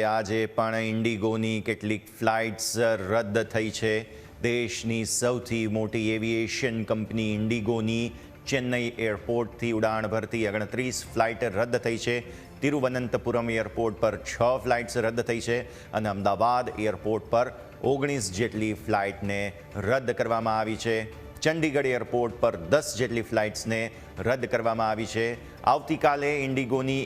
આજે પણ ઇન્ડિગોની કેટલીક ફ્લાઇટ્સ રદ થઈ છે। દેશની સૌથી મોટી એવિએશન કંપની ઇન્ડિગોની ચેન્નઈ એરપોર્ટથી ઉડાણ ભરતી 29 ફ્લાઇટ રદ થઈ છે। તિરુવનંતપુરમ એરપોર્ટ પર 6 ફ્લાઇટ્સ રદ થઈ છે અને અમદાવાદ એરપોર્ટ પર 19 જેટલી ફ્લાઇટને રદ કરવામાં આવી છે। ચંડીગઢ એરપોર્ટ પર 10 જેટલી ફ્લાઇટ્સને રદ કરવામાં આવી છે। આવતીકાલે ઇન્ડિગોની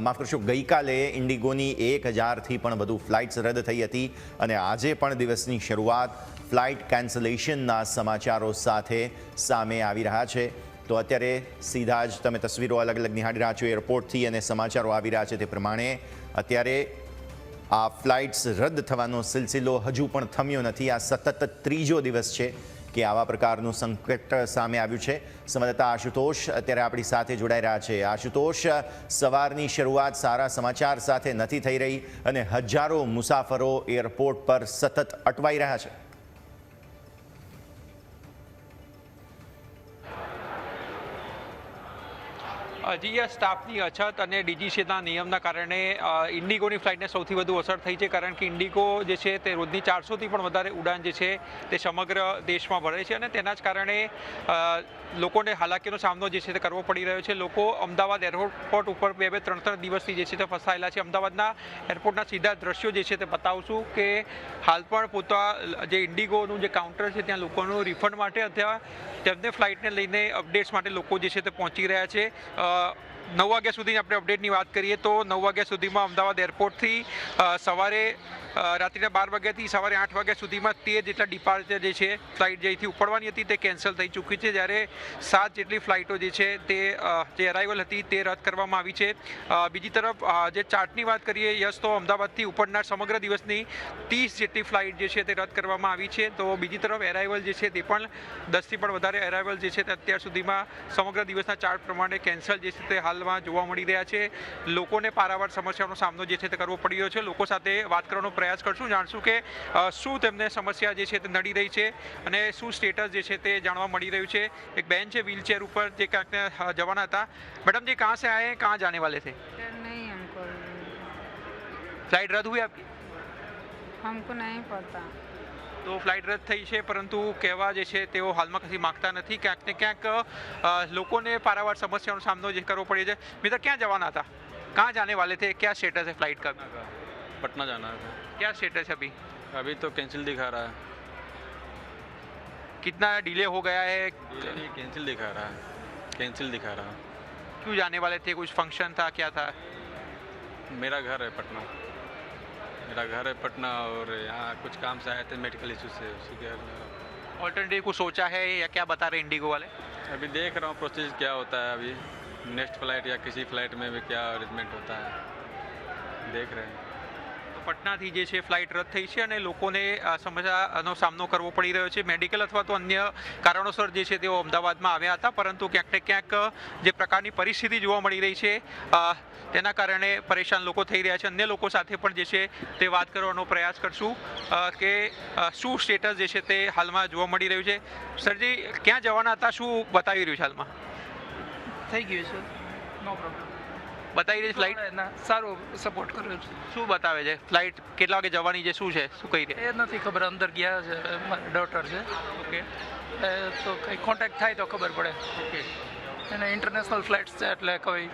માફ કરશો ગઈકાલે ઇન્ડિગોની 1000થી પણ વધુ ફ્લાઇટ્સ રદ થઈ હતી અને આજે પણ દિવસની શરૂઆત ફ્લાઇટ કેન્સલેશનના સમાચારો સાથે સામે આવી રહ્યા છે। તો અત્યારે સીધા જ તમે તસવીરો અલગ અલગ નિહાળી રહ્યા છો એરપોર્ટથી અને સમાચારો આવી રહ્યા છે તે પ્રમાણે અત્યારે આ ફ્લાઇટ્સ રદ થવાનો સિલસિલો હજુ પણ થમ્યો નથી। આ સતત ત્રીજો દિવસ છે કે આવા પ્રકારનું સંકટ સામે આવ્યું છે। સંવાદદાતા આશુતોષ અત્યારે આપણી સાથે જોડાઈ રહ્યા છે। આશુતોષ, સવારની શરૂઆત સારા સમાચાર સાથે નથી થઈ રહી અને હજારો મુસાફરો એરપોર્ટ પર સતત અટવાઈ રહ્યા છે। હજી આ સ્ટાફની અછત અને ડીજીસીએના નિયમના કારણે ઇન્ડિગોની ફ્લાઇટને સૌથી વધુ અસર થઈ છે, કારણ કે ઇન્ડિગો જે છે તે રોજની 400થી પણ વધારે ઉડાન જે છે તે સમગ્ર દેશમાં ભરે છે અને તેના જ કારણે લોકોને હાલાકીનો સામનો જે છે તે કરવો પડી રહ્યો છે। લોકો અમદાવાદ એરપોર્ટ ઉપર 2-3 દિવસથી જે છે તે ફસાયેલા છે। અમદાવાદના એરપોર્ટના સીધા દ્રશ્યો જે છે તે બતાવશું કે હાલ પણ જે ઇન્ડિગોનું જે કાઉન્ટર છે ત્યાં લોકોનું રિફંડ માટે અથવા તેમને ફ્લાઇટને લઈને અપડેટ્સ માટે લોકો જે છે તે પહોંચી રહ્યા છે। 9 વાગ્યા સુધી આપણે અપડેટની વાત કરીએ તો 9 વાગ્યા સુધીમાં અમદાવાદ એરપોર્ટથી સવારે રાત્રિના 12 વાગ્યાથી સવારે 8 વાગ્યા સુધીમાં 13 જેટલા ડિપાર્ચર જે છે ફ્લાઇટ જેથી ઉપડવાની હતી તે કેન્સલ થઈ ચૂકી છે, જ્યારે 7 જેટલી ફ્લાઇટો જે છે તે જે અરાઇવલ હતી તે રદ કરવામાં આવી છે। બીજી તરફ જે ચાર્ટની વાત કરીએ યસ તો અમદાવાદથી ઉપડનાર સમગ્ર દિવસની 30 જેટલી ફ્લાઇટ જે છે તે રદ કરવામાં આવી છે। તો બીજી તરફ એરાઇવલ જે છે તે પણ 10થી પણ વધારે એરાઇવલ જે છે તે અત્યાર સુધીમાં સમગ્ર દિવસના ચાર્ટ પ્રમાણે કેન્સલ જે છે તે હાલમાં જોવા મળી રહ્યા છે। લોકોને પારાવાર સમસ્યાનો સામનો જે છે તે કરવો પડી રહ્યો છે। લોકો સાથે વાત કરવાનો પ્રયાસ કરશું, જાણશું કે શું તેમને સમસ્યા જે છે તે નડી રહી છે અને શું સ્ટેટસ જે છે તે જાણવા મળી રહ્યું છે। એક બેન છે વ્હીલચેર ઉપર જે ક્યાંક જવાના હતા। मैडम जी कहाँ से आए हैं, कहाँ जाने वाले थे? नहीं, हमको फ्लाइट रद्द हुई आपकी? हमको नहीं पता। તો ફ્લાઇટ રદ થઈ છે, પરંતુ કહેવા જે છે તેઓ હાલમાં કશી માગતા નથી। ક્યાંક ને ક્યાંક લોકોને પારાવાર સમસ્યાનો સામનો જે કરવો પડે છે। મિત્ર, ક્યાં જવાના હતા, कहाँ जाने वाले थे, क्या स्टेटस है फ्लाइट का? पटना जाना है। क्या स्टेटस है अभी? अभी तो कैंसिल दिखा रहा है। कितना डिले हो गया है? कैंसिल दिखा रहा है, कैंसिल दिखा रहा है। क्यों जाने वाले थे, कुछ फंक्शन था, क्या था? मेरा घर है पटना, मेरा घर है पटना और यहाँ कुछ काम से आए थे मेडिकल इशू से, उसी के ऑल्टरनेटिव कुछ सोचा है या क्या बता रहे इंडिगो वाले? अभी देख रहा हूँ प्रोसेस क्या होता है। अभी नेक्स्ट फ्लाइट या किसी फ्लाइट में भी क्या अरेंजमेंट होता है, देख रहे हैं। પટનાથી જે છે ફ્લાઇટ રદ થઈ છે અને લોકોને સમસ્યાનો સામનો કરવો પડી રહ્યો છે। મેડિકલ અથવા તો અન્ય કારણોસર જે છે તેઓ અમદાવાદમાં આવ્યા હતા, પરંતુ ક્યાંક ને ક્યાંક જે પ્રકારની પરિસ્થિતિ જોવા મળી રહી છે તેના કારણે પરેશાન લોકો થઈ રહ્યા છે। અન્ય લોકો સાથે પણ જે છે તે વાત કરવાનો પ્રયાસ કરશું કે શું સ્ટેટસ જે છે તે હાલમાં જોવા મળી રહ્યું છે। સરજી, ક્યાં જવાના હતા, શું બતાવી રહ્યું છે હાલમાં? થઈ ગયું છે, નો પ્રોબ્લેમ। બતાવી રહી છે ફ્લાઇટ? સારું સપોર્ટ કર્યો છે। શું બતાવે છે ફ્લાઇટ કેટલા વાગે જવાની છે, શું છે, શું કહી રહી? એ નથી ખબર, અંદર ગયા છે, મારી ડોટર છે। ઓકે, તો કંઈ કોન્ટેક્ટ થાય તો ખબર પડે। ઓકે, એને ઇન્ટરનેશનલ ફ્લાઇટ્સ છે એટલે કોઈ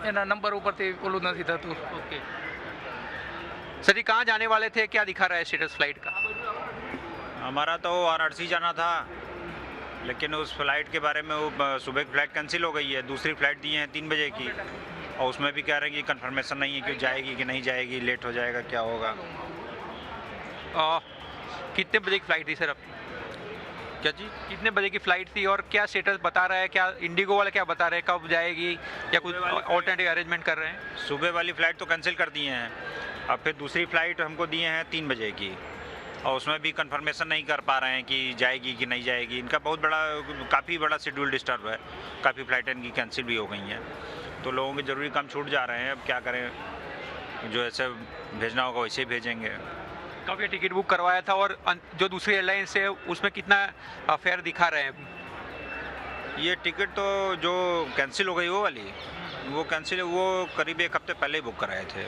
એના નંબર ઉપરથી ઓલું નથી થતું। ओके सर जी, कहाँ जाने वाले थे, क्या दिखा रहा है स्टेटस फ्लाइट का? हमारा तो वाराणसी जाना था, लेकिन उस फ्लाइट के बारे में वो सुबह की फ्लाइट कैंसिल हो गई है। दूसरी फ्लाइट दी है 3 बजे की और उसमें भी कह रहे हैं कि कंफर्मेशन नहीं है कि जाएगी कि नहीं जाएगी, लेट हो जाएगा, क्या होगा। कितने बजे की फ्लाइट थी सर आपकी? क्या जी? कितने बजे की फ्लाइट थी और क्या स्टेटस बता रहा है, क्या इंडिगो वाले क्या बता रहे हैं, कब जाएगी या कुछ ऑल्टरनेटिव अरेंजमेंट कर रहे हैं? सुबह वाली फ़्लाइट तो कैंसिल कर दिए हैं, अब फिर दूसरी फ़्लाइट हमको दिए हैं 3 बजे की और उसमें भी कंफर्मेशन नहीं कर पा रहे हैं कि जाएगी कि नहीं जाएगी। इनका बहुत बड़ा, काफ़ी बड़ा शेड्यूल डिस्टर्ब है, काफ़ी फ़्लाइटें इनकी कैंसिल भी हो गई हैं, तो लोगों के ज़रूरी काम छूट जा रहे हैं। अब क्या करें, जो ऐसे भेजना होगा वैसे ही भेजेंगे। कब ये टिकट बुक करवाया था और जो दूसरी एयरलाइंस है उसमें कितना फेयर दिखा रहे हैं अभी? ये टिकट तो जो कैंसिल हो गई वो वाली, वो कैंसिल, वो करीब 1 हफ्ते पहले ही बुक कराए थे।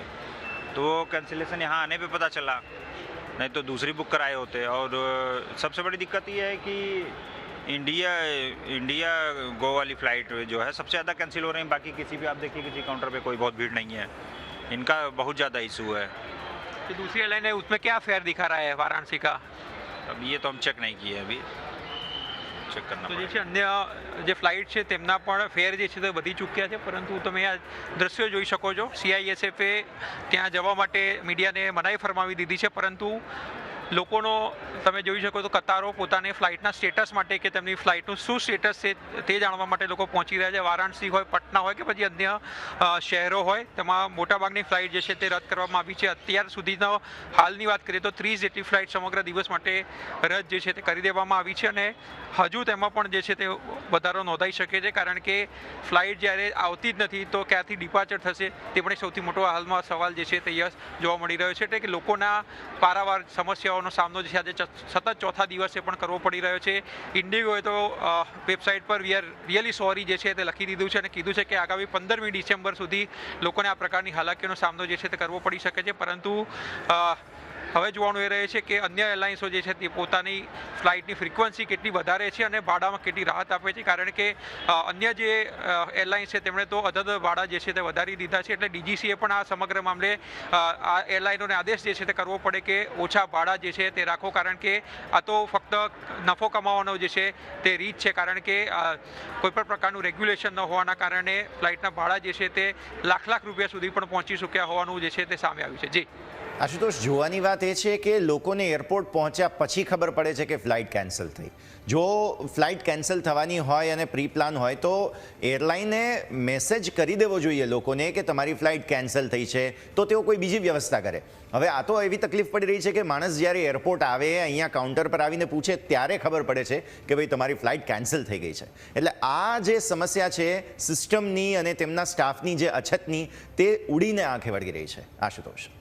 तो वो कैंसिलेशन यहाँ आने पे पता चला, नहीं तो दूसरी बुक कराए होते। और सबसे बड़ी दिक्कत ये है कि इंडिया गो वाली फ़्लाइट जो है सबसे ज़्यादा कैंसिल हो रही है। बाकी किसी भी आप देखिए किसी काउंटर पे कोई बहुत भीड़ नहीं है, इनका बहुत ज़्यादा इशू है। तो दूसरी एयरलाइन है उसमें क्या फेयर दिखा रहा है वाराणसी का? अब ये तो हम चेक नहीं किए, अभी ચેક કરना તો જે છે અન્ય જે ફ્લાઇટ છે તેમના પણ ફેર જે છે તે વધી ચૂક્યા છે, પરંતુ તમે આ દ્રશ્યો જોઈ શકો છો, CISFએ ત્યાં જવા માટે મીડિયાને મનાઈ ફરમાવી દીધી છે, પરંતુ લોકોનો તમે જોઈ શકો તો કતારો પોતાની ફ્લાઇટના સ્ટેટસ માટે કે તેમની ફ્લાઇટનું શું સ્ટેટસ છે તે જાણવા માટે લોકો પહોંચી રહ્યા છે। વારાણસી હોય, પટના હોય કે પછી અન્ય શહેરો હોય, તેમાં મોટાભાગની ફ્લાઇટ જે છે તે રદ કરવામાં આવી છે। અત્યાર સુધીનો હાલની વાત કરીએ તો 30 જેટલી ફ્લાઇટ સમગ્ર દિવસ માટે રદ જે છે તે કરી દેવામાં આવી છે અને હજુ તેમાં પણ જે છે તે વધારો નોંધાઈ શકે છે, કારણ કે ફ્લાઇટ જ્યારે આવતી જ નથી તો ક્યાંથી ડિપાર્ચર થશે તે પણ એક સૌથી મોટો હાલમાં સવાલ જે છે તે જોવા મળી રહ્યો છે। એટલે કે લોકોના પારાવાર સમસ્યાઓનો સામનો જે છે આજે સતત ચોથા દિવસે પણ કરવો પડી રહ્યો છે। ઇન્ડિગોએ તો વેબસાઇટ પર વી આર રિયલી સોરી જે છે તે લખી દીધું છે અને કીધું છે કે આગામી 15મી ડિસેમ્બર સુધી લોકોને આ પ્રકારની હાલાકીનો સામનો જે છે તે કરવો પડી શકે છે, પરંતુ હવે જોવાનું એ રહે છે કે અન્ય એરલાઇન્સો જે છે તે પોતાની ફ્લાઇટની ફ્રીક્વન્સી કેટલી વધારે છે અને ભાડામાં કેટલી રાહત આપે છે, કારણ કે અન્ય જે એરલાઇન્સ છે તેમણે તો અધધ ભાડા જે છે તે વધારી દીધા છે। એટલે DGCએ પણ આ સમગ્ર મામલે આ એરલાઇનોને આદેશ જે છે તે કરવો પડે કે ઓછા ભાડા જે છે તે રાખો, કારણ કે આ તો ફક્ત નફો કમાવાનો જે છે તે રીત છે, કારણ કે કોઈપણ પ્રકારનું રેગ્યુલેશન ન હોવાના કારણે ફ્લાઇટના ભાડા જે છે તે લાખ રૂપિયા સુધી પણ પહોંચી ચૂક્યા હોવાનું જે છે તે સામે આવ્યું છે। જી આશુતોષ, જોવાની વાત એ છે કે લોકોને એરપોર્ટ પહોંચ્યા પછી ખબર પડે છે કે ફ્લાઇટ કેન્સલ થઈ। જો ફ્લાઇટ કેન્સલ થવાની હોય અને પ્રી પ્લાન હોય તો એરલાઇને મેસેજ કરી દેવો જોઈએ લોકોને કે તમારી ફ્લાઇટ કેન્સલ થઈ છે, તો તેઓ કોઈ બીજી વ્યવસ્થા કરે। હવે આ તો એવી તકલીફ પડી રહી છે કે માણસ જ્યારે એરપોર્ટ આવે, અહીંયા કાઉન્ટર પર આવીને પૂછે ત્યારે ખબર પડે છે કે ભાઈ તમારી ફ્લાઇટ કેન્સલ થઈ ગઈ છે। એટલે આ જે સમસ્યા છે સિસ્ટમની અને તેમના સ્ટાફની જે અછતની, તે ઉડીને આંખે વળગી રહી છે। આશુતોષ,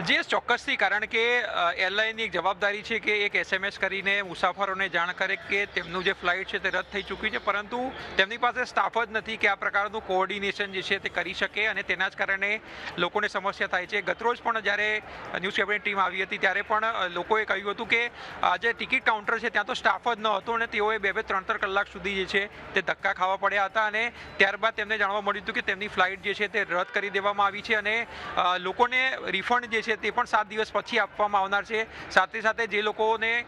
જે ચોક્કસથી, કારણ કે એરલાઇનની એક જવાબદારી છે કે એક SMS કરીને મુસાફરોને જાણ કરે કે તેમનું જે ફ્લાઇટ છે તે રદ થઈ ચૂકી છે, પરંતુ તેમની પાસે સ્ટાફ જ નથી કે આ પ્રકારનું કોઓર્ડિનેશન જે છે તે કરી શકે, અને તેના જ કારણે લોકોને સમસ્યા થાય છે। ગતરોજ પણ જ્યારે ન્યૂઝપેપરની ટીમ આવી હતી ત્યારે પણ લોકોએ કહ્યું હતું કે જે ટિકિટ કાઉન્ટર છે ત્યાં તો સ્ટાફ જ ન હતો અને તેઓએ 2-3 કલાક સુધી જે છે તે ધક્કા ખાવા પડ્યા હતા, અને ત્યારબાદ તેમને જાણવા મળ્યું હતું કે તેમની ફ્લાઇટ જે છે તે રદ કરી દેવામાં આવી છે અને લોકોને રિફંડ જે છે તે પણ 7 દિવસ પછી આપવામાં આવનાર છે। સાથે સાથે જે લોકોને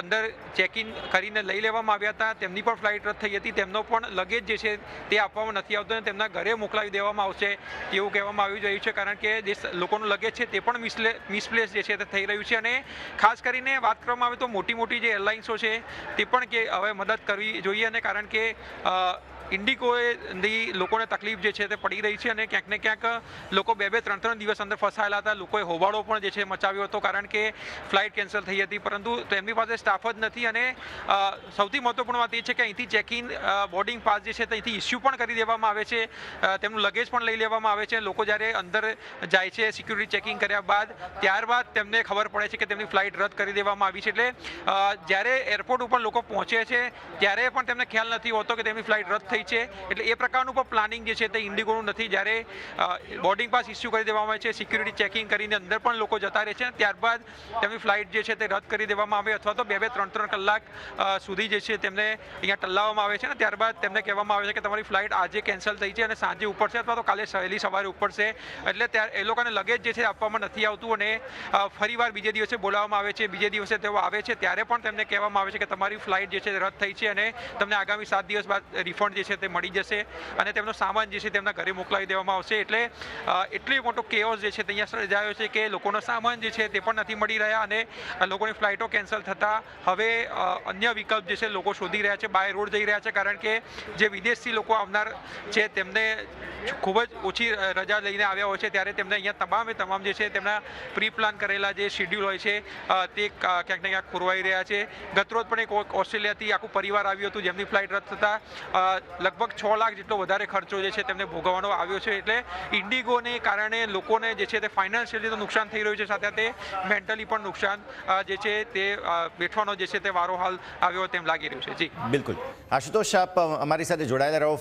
અંદર ચેક ઇન કરીને લઈ લેવામાં આવ્યા હતા તેમની પણ ફ્લાઇટ રદ થઈ હતી, તેમનો પણ લગેજ જે છે તે આપવામાં નથી આવતો અને તેમના ઘરે મોકલાવી દેવામાં આવશે એવું કહેવામાં આવી રહ્યું છે, કારણ કે જે લોકોનું લગેજ છે તે પણ મિસપ્લેસ જે છે તે થઈ રહ્યું છે। અને ખાસ કરીને વાત કરવામાં આવે તો મોટી જે એરલાઇન્સો છે તે પણ કે હવે મદદ કરવી જોઈએ, અને કારણ કે ઇન્ડિગોની લોકોને તકલીફ જે છે તે પડી રહી છે અને ક્યાંક ને ક્યાંક લોકો 2-3 દિવસ અંદર ફસાયેલા હતા। લોકોએ હોબાળો પણ જે છે મચાવ્યો હતો કારણ કે ફ્લાઇટ કેન્સલ થઈ હતી, પરંતુ તેમની પાસે સ્ટાફ જ નથી। અને સૌથી મહત્વપૂર્ણ વાત એ છે કે અહીંથી ચેક ઇન બોર્ડિંગ પાસ જે છે તે અહીંથી ઇસ્યુ પણ કરી દેવામાં આવે છે, તેમનું લગેજ પણ લઈ લેવામાં આવે છે। લોકો જ્યારે અંદર જાય છે સિક્યુરિટી ચેકિંગ કર્યા બાદ, ત્યારબાદ તેમને ખબર પડે છે કે તેમની ફ્લાઇટ રદ કરી દેવામાં આવી છે। એટલે જ્યારે એરપોર્ટ ઉપર લોકો પહોંચે છે ત્યારે પણ તેમને ખ્યાલ નથી હોતો કે તેમની ફ્લાઇટ રદ થઈ છે, એટલે એ પ્રકારનું પણ પ્લાનિંગ જે છે તે ઇન્ડિગોનું નથી। જ્યારે બોર્ડિંગ પાસ ઇસ્યુ કરી દેવામાં આવે છે, સિક્યુરિટી ચેકિંગ કરીને અંદર પણ લોકો જતા રહે છે, ત્યારબાદ તેમની ફ્લાઇટ જે છે તે રદ કરી દેવામાં આવે અથવા તો 2-3 કલાક સુધી જે છે તેમને અહીંયા ટલ્લાવવામાં આવે છે અને ત્યારબાદ તેમને કહેવામાં આવે છે કે તમારી ફ્લાઇટ આજે કેન્સલ થઈ છે અને સાંજે ઉપડશે અથવા તો કાલે વહેલી સવારે ઉપડશે। એટલે એ લોકોને લગેજ જે છે આપવામાં નથી આવતું અને ફરીવાર બીજે દિવસે બોલાવવામાં આવે છે। બીજે દિવસે તેઓ આવે છે ત્યારે પણ તેમને કહેવામાં આવે છે કે તમારી ફ્લાઇટ જે છે રદ થઈ છે અને તમને આગામી 7 દિવસ બાદ રિફંડ જે છે તે મળી જશે અને તેમનો સામાન જે છે તેમના ઘરે મોકલાવી દેવામાં આવશે। એટલે એટલી મોટો કેઓસ જે છે તે અહીંયા સર્જાયો છે કે લોકોનો સામાન જે છે તે પણ નથી મળી રહ્યા અને લોકોની ફ્લાઇટો કેન્સલ થતાં હવે અન્ય વિકલ્પ જે છે લોકો શોધી રહ્યા છે, બાય રોડ જઈ રહ્યા છે, કારણ કે જે વિદેશથી લોકો આવનાર છે તેમને ખૂબ જ ઓછી રજા લઈને આવ્યા હોય છે ત્યારે તેમને અહીંયા તમામ જે છે તેમના પ્રી પ્લાન કરેલા જે શેડ્યુલ હોય છે તે ક્યાંક ને ક્યાંક ખોરવાઈ રહ્યા છે। ગતરોજ પણ એક ઓસ્ટ્રેલિયાથી આખું પરિવાર આવ્યું હતું જેમની ફ્લાઇટ રદ થતાં લગભગ 6 લાખ જેટલો વધારે ખર્ચો જે છે તેમને ભોગવવાનો આવ્યો છે. એટલે ઇન્ડિગોને કારણે લોકોને જે છે તે ફાઇનાન્શિયલી તો નુકસાન થઈ રહ્યું છે, સાથે સાથે મેન્ટલી પણ નુકસાન જે છે તે વેઠવાનો જે છે તે વારો હાલ આવ્યો તેમ લાગી રહ્યું છે. જી બિલકુલ. આશુતોષ, આપ અમારી સાથે જોડાયેલા રહો.